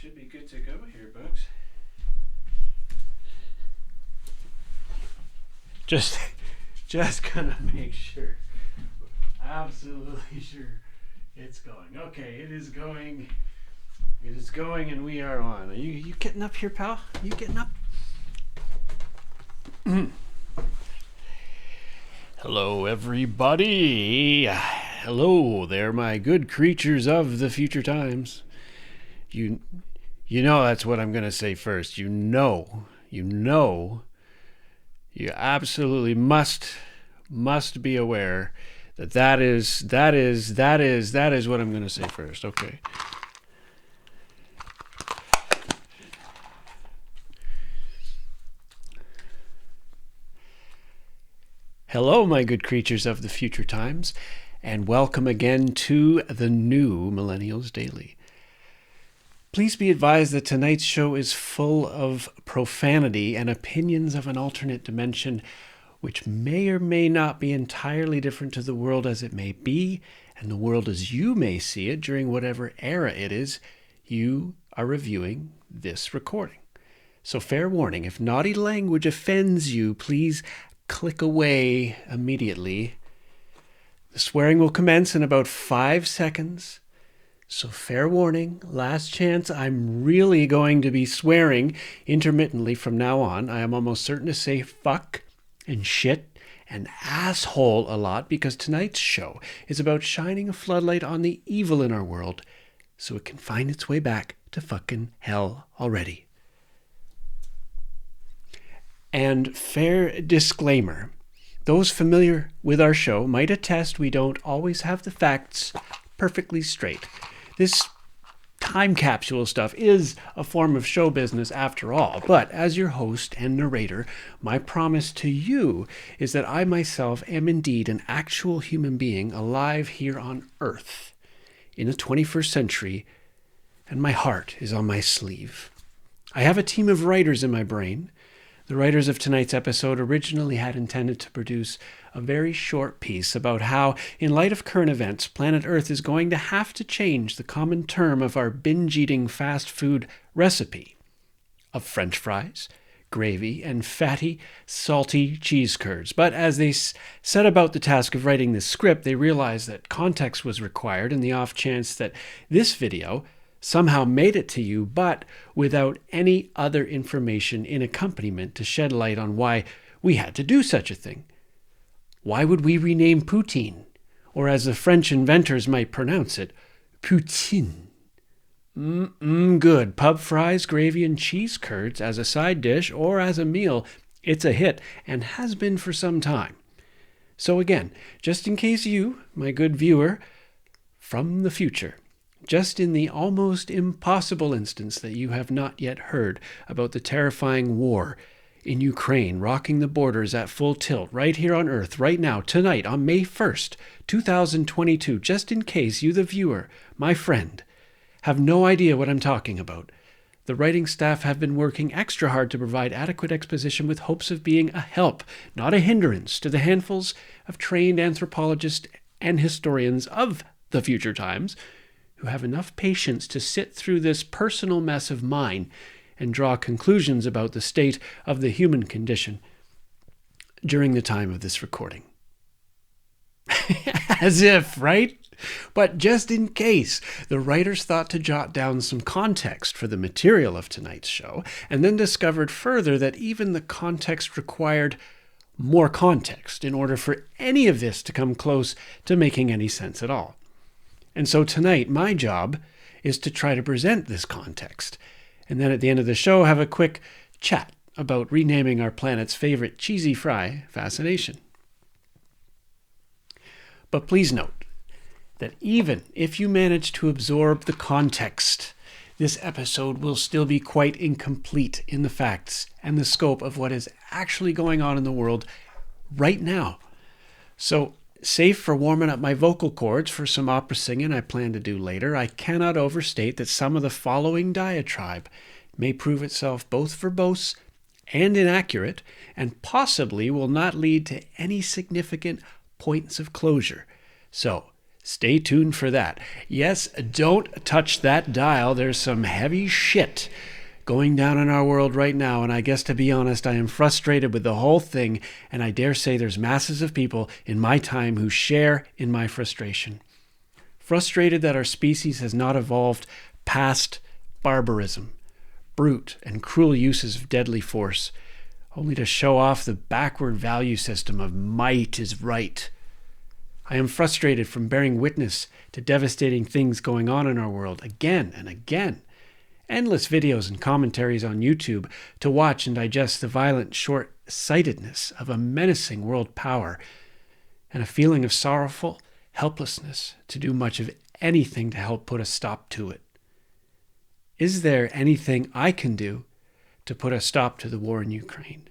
should be good to go here, Bugs. Just gonna make sure. Absolutely sure it's going. Okay, it is going. It is going, and we are on. Are you getting up here, pal? You getting up? Hello, everybody. Hello there, my good creatures of the future times. You know that's what I'm gonna say first. You absolutely must be aware that is what I'm gonna say first. Okay. Hello, my good creatures of the future times, and welcome again to the new Millennials Daily. Please be advised that tonight's show is full of profanity and opinions of an alternate dimension, which may or may not be entirely different to the world as it may be, and the world as you may see it during whatever era it is you are reviewing this recording. So fair warning, if naughty language offends you, please click away immediately. The swearing will commence in about 5 seconds. So fair warning, last chance, I'm really going to be swearing intermittently from now on. I am almost certain to say fuck and shit and asshole a lot because tonight's show is about shining a floodlight on the evil in our world so it can find its way back to fucking hell already. And fair disclaimer, those familiar with our show might attest we don't always have the facts perfectly straight. This time capsule stuff is a form of show business after all, but as your host and narrator, my promise to you is that I myself am indeed an actual human being alive here on Earth in the 21st century, and my heart is on my sleeve. I have a team of writers in my brain. The writers of tonight's episode originally had intended to produce a very short piece about how, in light of current events, planet Earth is going to have to change the common term of our binge-eating fast food recipe of French fries, gravy, and fatty, salty cheese curds. But as they set about the task of writing this script, they realized that context was required in the off chance that this video somehow made it to you, but without any other information in accompaniment to shed light on why we had to do such a thing. Why would we rename poutine, or as the French inventors might pronounce it, poutine? Good. Pub fries, gravy, and cheese curds as a side dish or as a meal, it's a hit and has been for some time. So again, just in case you, my good viewer, from the future, just in the almost impossible instance that you have not yet heard about the terrifying war in Ukraine rocking the borders at full tilt right here on Earth right now, tonight on May 1st, 2022, just in case you, the viewer, my friend, have no idea what I'm talking about. The writing staff have been working extra hard to provide adequate exposition with hopes of being a help, not a hindrance, to the handfuls of trained anthropologists and historians of the future times who have enough patience to sit through this personal mess of mine and draw conclusions about the state of the human condition during the time of this recording. As if, right? But just in case, the writers thought to jot down some context for the material of tonight's show, and then discovered further that even the context required more context in order for any of this to come close to making any sense at all. And so tonight, my job is to try to present this context, and then at the end of the show, have a quick chat about renaming our planet's favorite cheesy fry fascination. But please note that even if you manage to absorb the context, this episode will still be quite incomplete in the facts and the scope of what is actually going on in the world right now. So, save for warming up my vocal cords for some opera singing I plan to do later, I cannot overstate that some of the following diatribe may prove itself both verbose and inaccurate, and possibly will not lead to any significant points of closure. So, Stay tuned for that. Yes, don't touch that dial. There's some heavy shit going down in our world right now, and I guess, to be honest, I am frustrated with the whole thing, and I dare say there's masses of people in my time who share in my frustration. Frustrated that our species has not evolved past barbarism, brute and cruel uses of deadly force, only to show off the backward value system of might is right. I am frustrated from bearing witness to devastating things going on in our world again and again. Endless videos and commentaries on YouTube to watch and digest the violent short-sightedness of a menacing world power, and a feeling of sorrowful helplessness to do much of anything to help put a stop to it. Is there anything I can do to put a stop to the war in Ukraine?